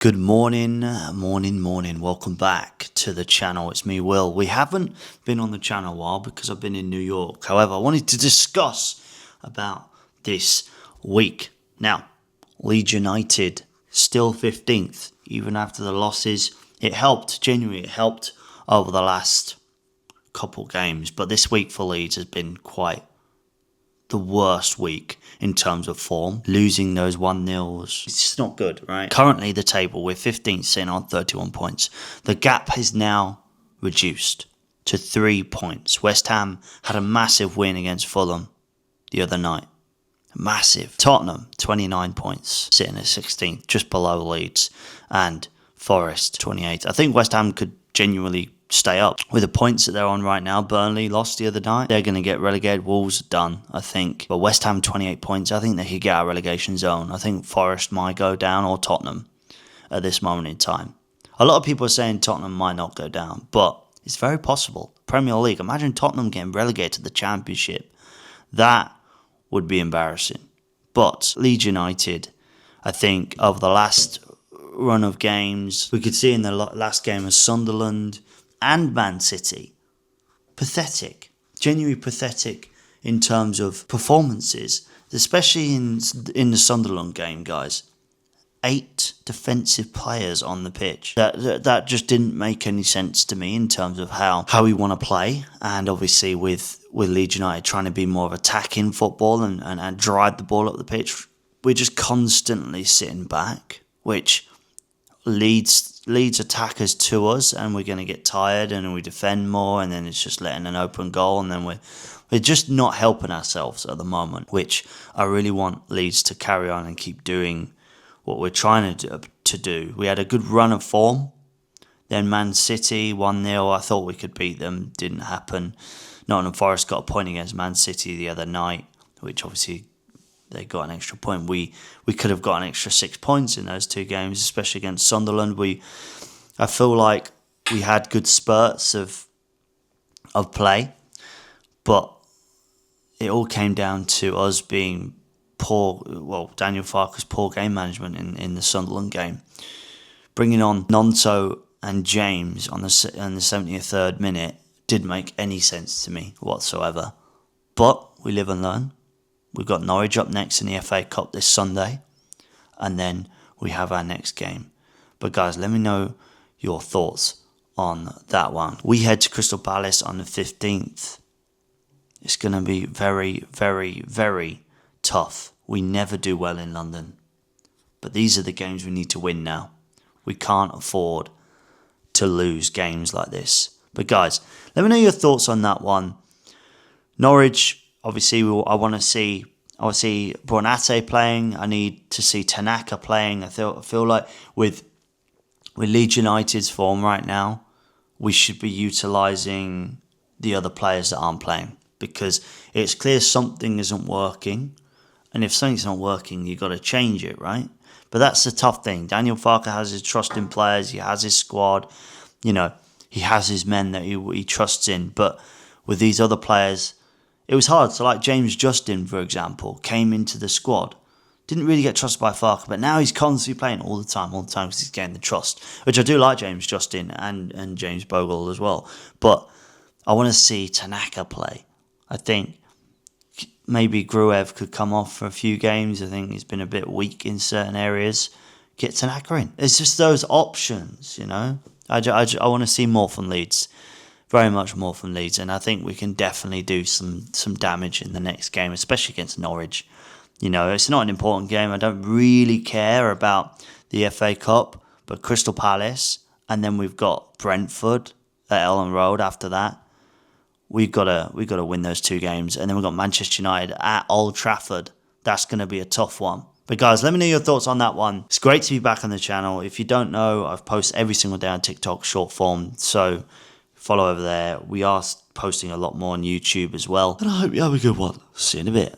Good morning, morning. Welcome back to the channel. It's me, Will. We haven't been on the channel a while because I've been in New York. However, I wanted to discuss about this week. Now, Leeds United still 15th, even after the losses. It helped, genuinely, it helped over the last couple games. But this week for Leeds has been quite the worst week in terms of form. Losing those 1-0s, it's just not good, right? Currently, the table, we're 15th, sitting on 31 points. The gap has now reduced to 3 points. West Ham had a massive win against Fulham the other night. Massive. Tottenham, 29 points, sitting at 16th, just below Leeds. And Forest, 28th. I think West Ham could genuinely stay up with the points that they're on right now. Burnley lost the other night. They're going to get relegated. Wolves are done, I think. But West Ham 28 points. I think they could get out of relegation zone. I think Forest might go down, or Tottenham at this moment in time. A lot of people are saying Tottenham might not go down, but it's very possible. Premier League. Imagine Tottenham getting relegated to the Championship. That would be embarrassing. But Leeds United, I think, over the last run of games, we could see in the last game of Sunderland and Man City, pathetic, genuinely pathetic in terms of performances, especially in the Sunderland game, guys. 8 defensive players on the pitch. That just didn't make any sense to me in terms of how we want to play. And obviously with Leeds United trying to be more of attacking football and drive the ball up the pitch, we're just constantly sitting back, which leads attackers to us, and we're going to get tired and we defend more, and then it's just letting an open goal, and then we're just not helping ourselves at the moment, which I really want Leeds to carry on and keep doing what we're trying to do. We had a good run of form. Then Man City 1-0, I thought we could beat them, didn't happen. Nottingham Forest got a point against Man City the other night, which obviously they got an extra point. We could have got an extra 6 points in those two games, especially against Sunderland. I feel like we had good spurts of play, but it all came down to us being poor. Well, Daniel Farke's poor game management in the Sunderland game, bringing on Nonto and James on the 73rd minute didn't make any sense to me whatsoever. But we live and learn. We've got Norwich up next in the FA Cup this Sunday, and then we have our next game. But guys, let me know your thoughts on that one. We head to Crystal Palace on the 15th. It's going to be very, very, very tough. We never do well in London. But these are the games we need to win now. We can't afford to lose games like this. But guys, let me know your thoughts on that one. Norwich, obviously, I want to see Bonate playing. I need to see Tanaka playing. I feel like with Leeds United's form right now, we should be utilising the other players that aren't playing, because it's clear something isn't working. And if something's not working, you've got to change it, right? But that's the tough thing. Daniel Farke has his trust in players. He has his squad. You know, he has his men that he trusts in. But with these other players, it was hard. So like James Justin, for example, came into the squad. Didn't really get trusted by Farke, but now he's constantly playing all the time because he's getting the trust. Which I do like James Justin and James Bogle as well. But I want to see Tanaka play. I think maybe Gruev could come off for a few games. I think he's been a bit weak in certain areas. Get Tanaka in. It's just those options, you know. I want to see more from Leeds. Very much more from Leeds. And I think we can definitely do some damage in the next game, especially against Norwich. You know, it's not an important game. I don't really care about the FA Cup, but Crystal Palace, and then we've got Brentford at Ellen Road after that. We've got to win those 2 games, and then we've got Manchester United at Old Trafford. That's going to be a tough one. But guys, let me know your thoughts on that one. It's great to be back on the channel. If you don't know, I've posted every single day on TikTok, short form. So follow over there. We are posting a lot more on YouTube as well. And I hope you have a good one. See you in a bit.